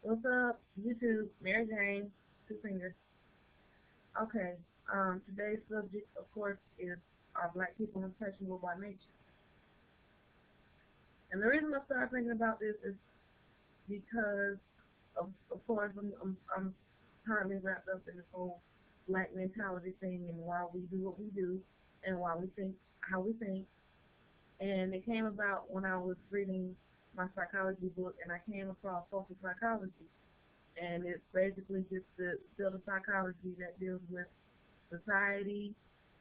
What's up, YouTube? Mary Jane, two fingers. Okay. Today's subject, of course, is are Black people impressionable by nature? And the reason I started thinking about this is because, of course, I'm currently wrapped up in this whole Black mentality thing and why we do what we do and why we think how we think. And it came about when I was reading my psychology book, and I came across social psychology. And it's basically just the field of psychology that deals with society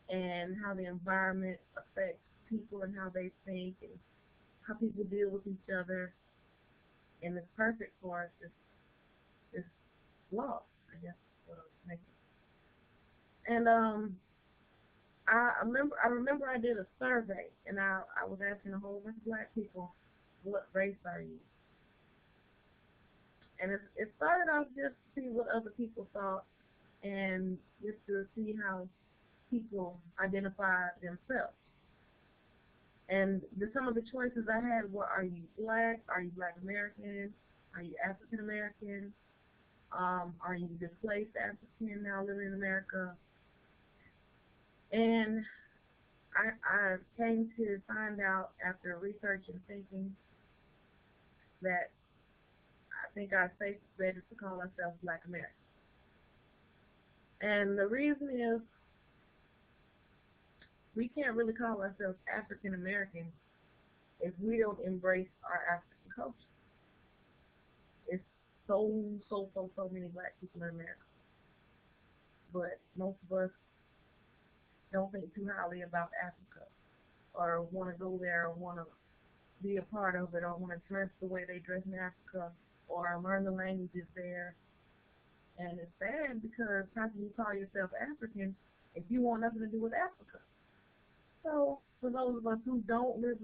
and how the environment affects people and how they think and how people deal with each other. And it's perfect for us. It's law, I guess. What I was thinking. And I remember I did a survey, and I was asking a whole bunch of Black people, what race are you? And it started off just to see what other people thought and just to see how people identify themselves. And some of the choices I had were: Are you Black? Are you Black American? Are you African American? Are you displaced African now living in America? And I came to find out after research and thinking that I think our safe bet is to call ourselves Black Americans. And the reason is we can't really call ourselves African American if we don't embrace our African culture. It's so many Black people in America, but most of us don't think too highly about Africa or want to go there or want to be a part of it or want to dress the way they dress in Africa or learn the languages there. And it's sad because how can you call yourself African if you want nothing to do with Africa? So for those of us who don't live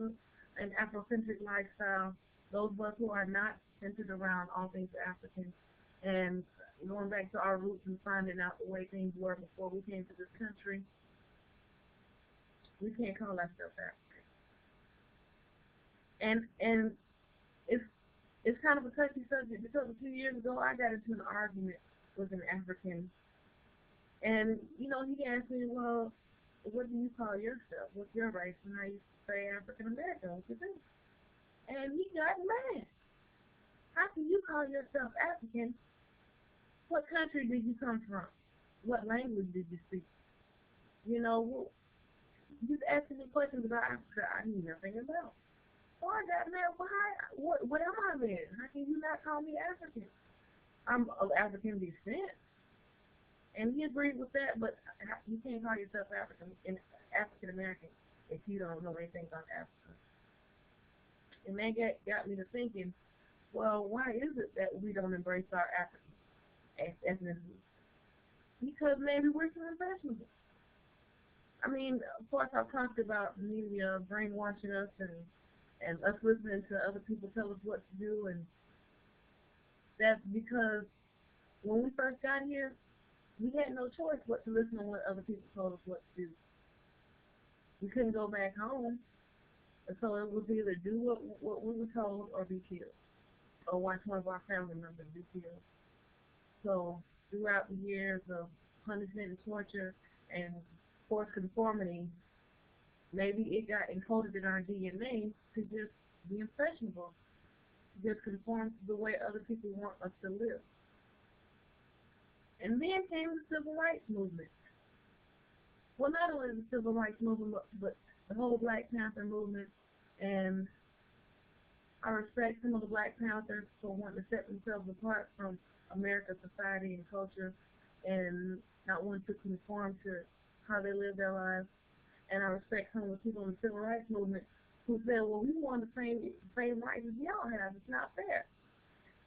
an Afrocentric lifestyle, those of us who are not centered around all things African and going back to our roots and finding out the way things were before we came to this country, we can't call ourselves African. And it's it's kind of a touchy subject because a few years ago I got into an argument with an African, and he asked me, well, what do you call yourself? What's your race? And I used to say African American. What you think? And he got mad. How can you call yourself African? What country did you come from? What language did you speak? You know, he's asking me questions about Africa I knew nothing about. So I got mad. Why? What am I then? How can you not call me African? I'm of African descent, and he agreed with that. But you can't call yourself African American if you don't know anything about Africa. And that got me to thinking. Well, why is it that we don't embrace our African ethnicity? Because maybe we're too impressionable. I mean, of course, I've talked about media brainwashing us and us listening to other people tell us what to do, and that's because when we first got here, we had no choice but to listen to what other people told us what to do. We couldn't go back home, and so it was either do what we were told or be killed, or watch one of our family members be killed. So throughout the years of punishment and torture and forced conformity, maybe it got encoded in our DNA to just be impressionable, to just conform to the way other people want us to live. And then came the civil rights movement. Well, not only the civil rights movement, but the whole Black Panther movement. And I respect some of the Black Panthers for wanting to set themselves apart from America's society and culture and not wanting to conform to how they live their lives. And I respect some of the people in the civil rights movement who said, well, we want the same rights as y'all have. It's not fair.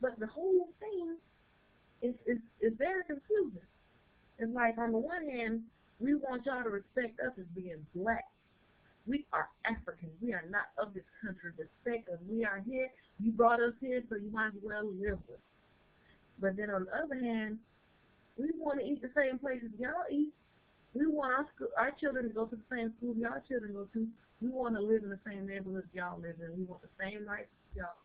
But the whole thing is very confusing. It's like, on the one hand, we want y'all to respect us as being Black. We are Africans. We are not of this country. Respect us. We are here. You brought us here, so you might as well live with us. But then on the other hand, we want to eat the same places y'all eat. We want our children to go to the same school y'all children go to. We want to live in the same neighborhood y'all live in. We want the same rights as y'all.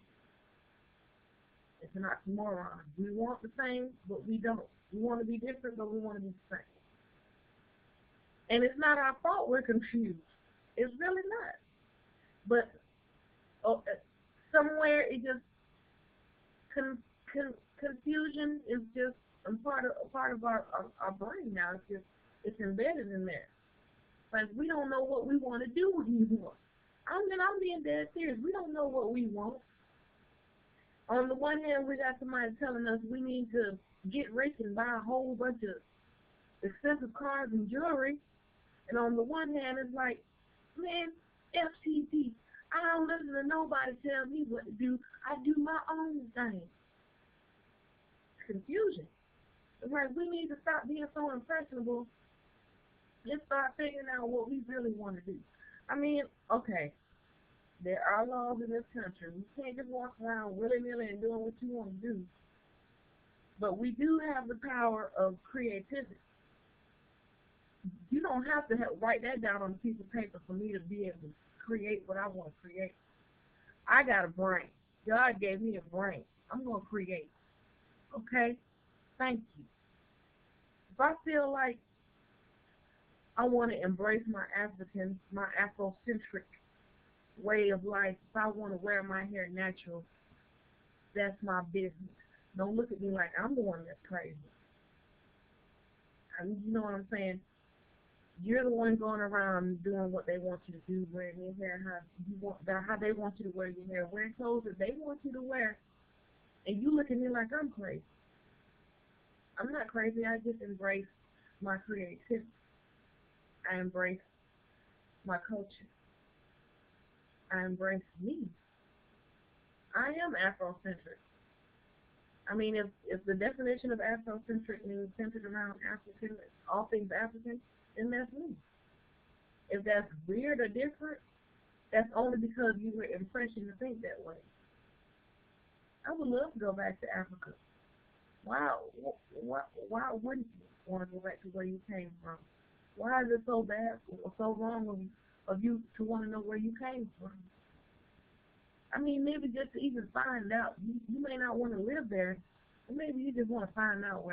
It's an oxymoron. We want the same, but we don't. We want to be different, but we want to be the same. And it's not our fault we're confused. It's really not. But oh, somewhere it just confusion is just a part of our brain now. It's just it's embedded in there. Like we don't know what we want to do anymore. I'm being dead serious. We don't know what we want. On the one hand, we got somebody telling us we need to get rich and buy a whole bunch of expensive cars and jewelry. And on the one hand, it's like, man, FTP. I don't listen to nobody tell me what to do. I do my own thing. It's confusion. It's like we need to stop being so impressionable and start figuring out what we really want to do. I mean, okay, there are laws in this country. You can't just walk around willy-nilly and doing what you want to do. But we do have the power of creativity. You don't have to write that down on a piece of paper for me to be able to create what I want to create. I got a brain. God gave me a brain. I'm going to create. Okay? Thank you. If I feel like I want to embrace my Afrocentric way of life, if I want to wear my hair natural, that's my business. Don't look at me like I'm the one that's crazy. You know what I'm saying? You're the one going around doing what they want you to do, wearing your hair how they want you to wear your hair, wearing clothes that they want you to wear, and you look at me like I'm crazy. I'm not crazy. I just embrace my creativity. I embrace my culture. I embrace me. I am Afrocentric. I mean, if the definition of Afrocentric means centered around African, all things African, then that's me. If that's weird or different, that's only because you were impressioned to think that way. I would love to go back to Africa. Why, why wouldn't you want to go back to where you came from? Why is it so bad or so wrong of you to want to know where you came from? I mean, maybe just to even find out. You may not want to live there, but maybe you just want to find out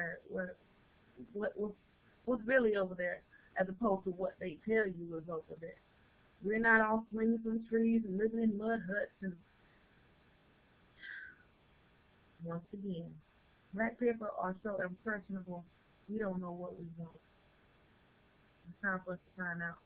what's really over there, as opposed to what they tell you is over there. We're not all swinging from trees and living in mud huts. And once again, black people are so impressionable. We don't know what we want. It's time for us to find out.